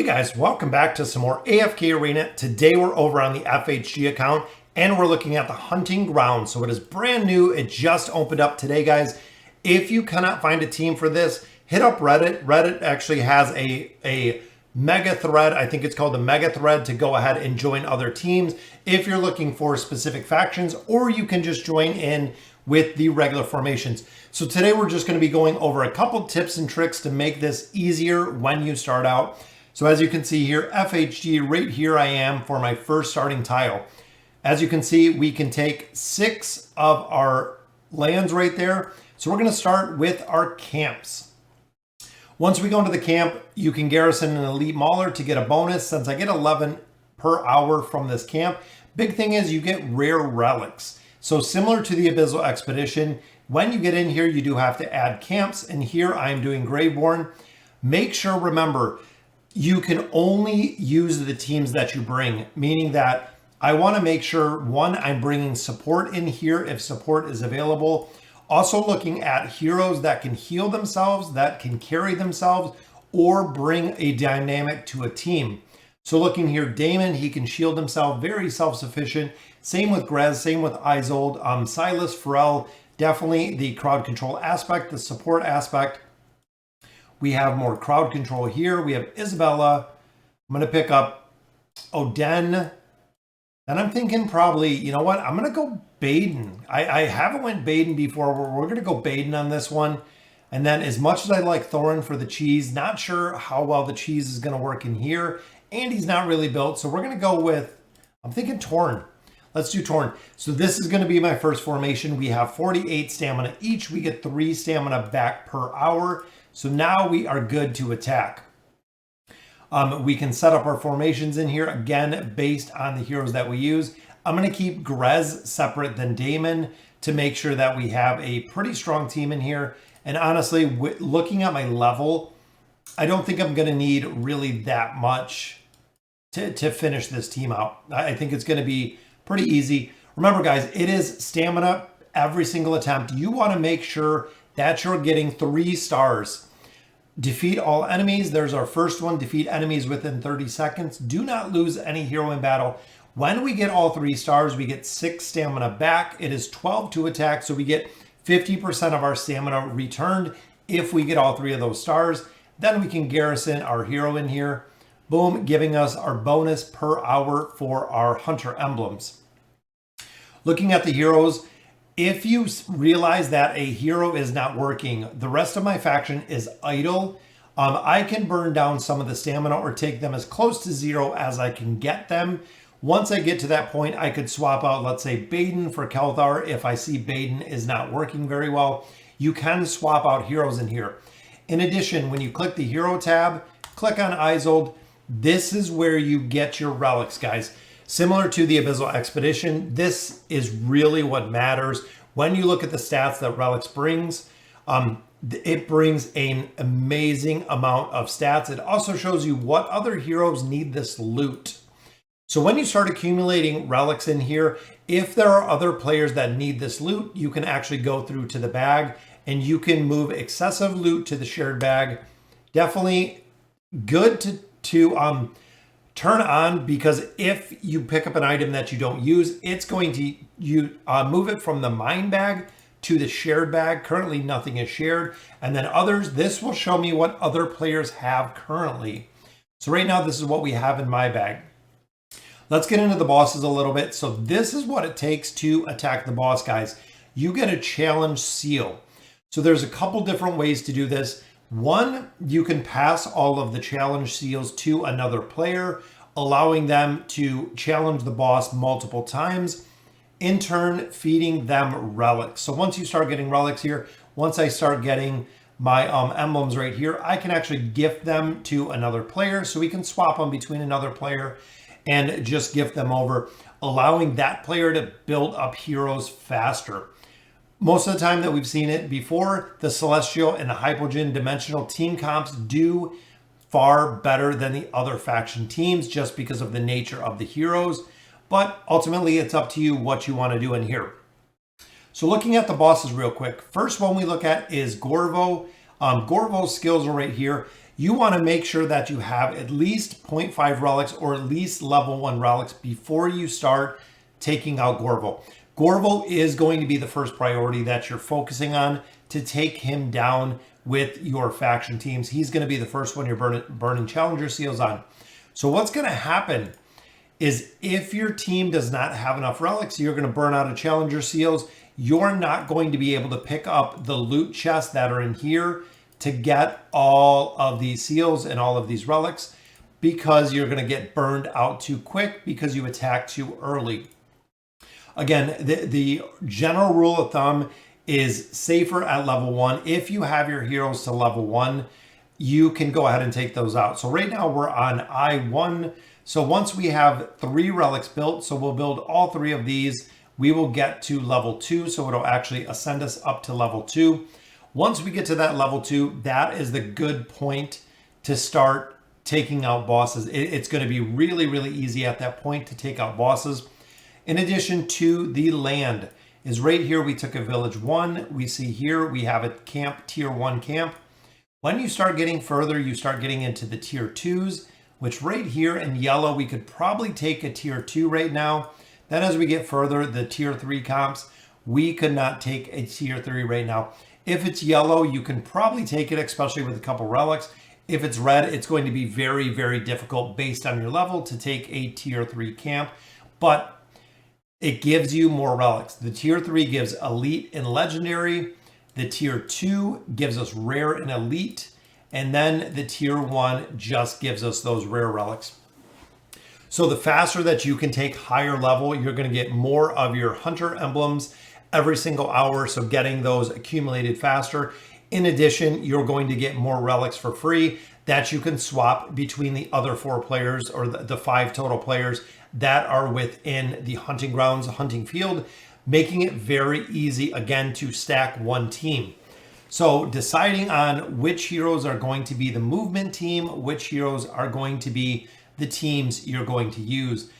Hey guys, welcome back to some more AFK Arena. Today we're over on the FHG account and we're looking at the hunting ground. So it is brand new. It just opened up today, guys. If you cannot find a team for this, hit up Reddit. Reddit actually has a mega thread. I think it's called the mega thread to go ahead and join other teams if you're looking for specific factions, or you can just join in with the regular formations. So today we're just going to be going over a couple tips and tricks to make this easier when you start out. So as you can see here, FHG, right here I am for my first starting tile. As you can see, we can take 6 of our lands right there. So we're going to start with our camps. Once we go into the camp, you can garrison an elite mauler to get a bonus. Since I get 11 per hour from this camp, big thing is you get rare relics. So similar to the Abyssal Expedition, when you get in here, you do have to add camps. And here I'm doing Graveborn. Make sure, remember, you can only use the teams that you bring, meaning that I want to make sure, one, I'm bringing support in here if support is available. Also looking at heroes that can heal themselves, that can carry themselves, or bring a dynamic to a team. So looking here, Damon, he can shield himself, very self-sufficient. Same with Grez, same with Isolde, Silas, Pharrell, definitely the crowd control aspect, the support aspect. We have more crowd control here. We have Isabella. I'm going to pick up Oden. And I'm thinking probably, you know what? I'm going to go Baden. I haven't went Baden before. We're going to go Baden on this one. And then as much as I like Thorin for the cheese, not sure how well the cheese is going to work in here. And he's not really built. So we're going to go with, I'm thinking Torn. Let's do Torn. So this is going to be my first formation. We have 48 stamina each. We get 3 stamina back per hour. So now we are good to attack. We can set up our formations in here, again, based on the heroes that we use. I'm going to keep Grez separate than Damon to make sure that we have a pretty strong team in here. And honestly, looking at my level, I don't think I'm going to need really that much to finish this team out. I think it's going to be pretty easy. Remember, guys, it is stamina every single attempt. You want to make sure that you're getting 3 stars. Defeat all enemies. There's our first one. Defeat enemies within 30 seconds. Do not lose any hero in battle. When we get all 3 stars, we get 6 stamina back. It is 12 to attack, so we get 50% of our stamina returned if we get all 3 of those stars. Then we can garrison our hero in here. Boom, giving us our bonus per hour for our hunter emblems. Looking at the heroes, if you realize that a hero is not working, the rest of my faction is idle. I can burn down some of the stamina or take them as close to 0 as I can get them. Once I get to that point, I could swap out, let's say, Baden for Kelthar. If I see Baden is not working very well, you can swap out heroes in here. In addition, when you click the hero tab, click on Isolde. This is where you get your relics, guys. Similar to the Abyssal Expedition, this is really what matters. When you look at the stats that Relics brings, it brings an amazing amount of stats. It also shows you what other heroes need this loot. So when you start accumulating relics in here, if there are other players that need this loot, you can actually go through to the bag and you can move excessive loot to the shared bag. Definitely good to turn on, because if you pick up an item that you don't use, it's going to move it from the mine bag to the shared bag. Currently nothing is shared. And then others, this will show me what other players have currently. So right now, this is what we have in my bag. Let's get into the bosses a little bit. So this is what it takes to attack the boss, guys. You get a challenge seal. So there's a couple different ways to do this. One, you can pass all of the challenge seals to another player, allowing them to challenge the boss multiple times, in turn feeding them relics. So once you start getting relics here, once I start getting my emblems right here, I can actually gift them to another player. So we can swap them between another player and just gift them over, allowing that player to build up heroes faster. Most of the time that we've seen it before, the Celestial and the Hypogean Dimensional team comps do far better than the other faction teams just because of the nature of the heroes. But ultimately, it's up to you what you want to do in here. So looking at the bosses real quick, first one we look at is Gorvo. Gorvo's skills are right here. You want to make sure that you have at least 0.5 relics or at least level 1 relics before you start taking out Gorvo. Gorvo is going to be the first priority that you're focusing on to take him down with your faction teams. He's going to be the first one you're burning Challenger Seals on. So what's going to happen is if your team does not have enough relics, you're going to burn out of Challenger Seals. You're not going to be able to pick up the loot chests that are in here to get all of these seals and all of these relics, because you're going to get burned out too quick because you attacked too early. Again, the general rule of thumb is safer at level 1. If you have your heroes to level 1, you can go ahead and take those out. So right now we're on I1. So once we have 3 relics built, so we'll build all 3 of these, we will get to level 2. So it'll actually ascend us up to level 2. Once we get to that level 2, that is the good point to start taking out bosses. It's going to be really, really easy at that point to take out bosses. In addition to the land is right here. We took a village 1. We see here we have a camp, tier 1 camp. When you start getting further, you start getting into the tier 2s, which right here in yellow, we could probably take a tier 2 right now. Then as we get further, the tier 3 comps, we could not take a tier 3 right now. If it's yellow, you can probably take it, especially with a couple relics. If it's red, it's going to be very, very difficult based on your level to take a tier 3 camp, but it gives you more relics. The tier 3 gives elite and legendary. The tier 2 gives us rare and elite. And then the tier 1 just gives us those rare relics. So the faster that you can take higher level, you're going to get more of your hunter emblems every single hour. So getting those accumulated faster. In addition, you're going to get more relics for free that you can swap between the other 4 players, or the 5 total players that are within the hunting grounds, hunting field, making it very easy again to stack one team. So deciding on which heroes are going to be the movement team, which heroes are going to be the teams you're going to use.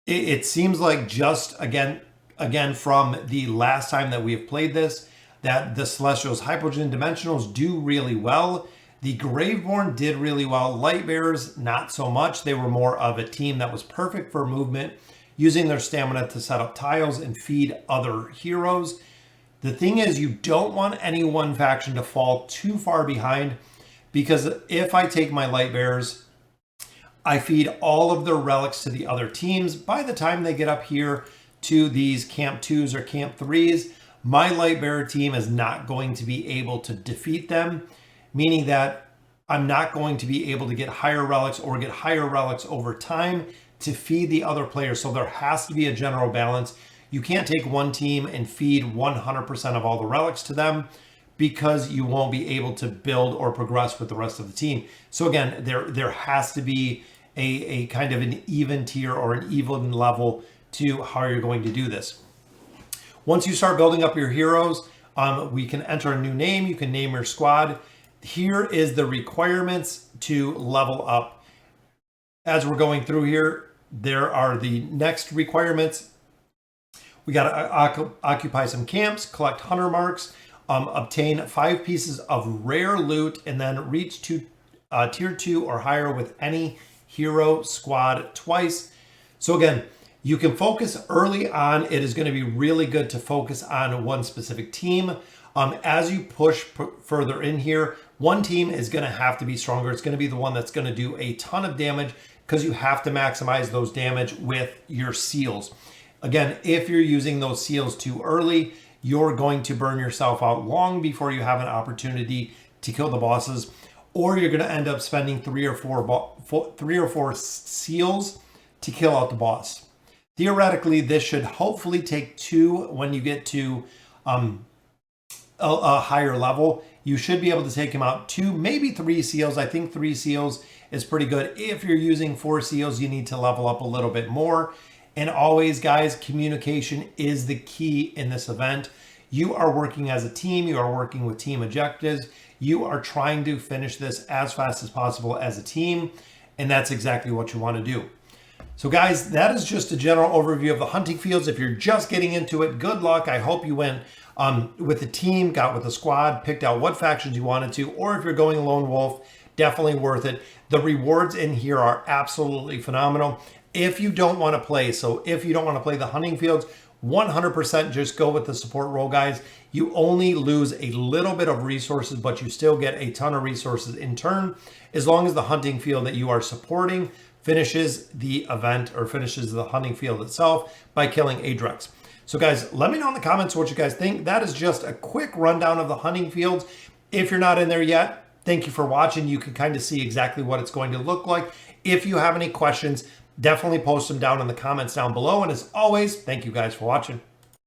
It seems like just again from the last time that we have played this, that the Celestials, Hypogean, Dimensionals do really well. The Graveborn did really well. Lightbearers, not so much. They were more of a team that was perfect for movement, using their stamina to set up tiles and feed other heroes. The thing is, you don't want any one faction to fall too far behind, because if I take my Lightbearers, I feed all of their relics to the other teams. By the time they get up here to these Camp 2s or Camp 3s, my Lightbearer team is not going to be able to defeat them, meaning that I'm not going to be able to get higher relics or get higher relics over time to feed the other players. So there has to be a general balance. You can't take one team and feed 100% of all the relics to them, because you won't be able to build or progress with the rest of the team. So again, there has to be a kind of an even tier or an even level to how you're going to do this. Once you start building up your heroes, we can enter a new name. You can name your squad. Here is the requirements to level up. As we're going through here, there are the next requirements. We got to occupy some camps, collect hunter marks, obtain 5 pieces of rare loot, and then reach to tier 2 or higher with any hero squad twice. So again, you can focus early on. It is going to be really good to focus on one specific team. As you push further in here, one team is going to have to be stronger. It's going to be the one that's going to do a ton of damage, because you have to maximize those damage with your seals. Again, if you're using those seals too early, you're going to burn yourself out long before you have an opportunity to kill the bosses, or you're going to end up spending 3 or 4 seals to kill out the boss. Theoretically, this should hopefully take 2 when you get to a higher level. You should be able to take him out 2, maybe 3 seals. I think 3 seals is pretty good. If you're using 4 seals, you need to level up a little bit more. And always, guys, communication is the key in this event. You are working as a team. You are working with team objectives. You are trying to finish this as fast as possible as a team. And that's exactly what you want to do. So guys, that is just a general overview of the hunting fields. If you're just getting into it, good luck. I hope you went with the team, got with the squad, picked out what factions you wanted to, or if you're going lone wolf, definitely worth it. The rewards in here are absolutely phenomenal. If you don't want to play, the hunting fields, 100% just go with the support role, guys. You only lose a little bit of resources, but you still get a ton of resources in turn, as long as the hunting field that you are supporting finishes the event or finishes the hunting field itself by killing a Drex. So guys, let me know in the comments what you guys think. That is just a quick rundown of the hunting fields. If you're not in there yet, thank you for watching. You can kind of see exactly what it's going to look like. If you have any questions, definitely post them down in the comments down below. And as always, thank you guys for watching.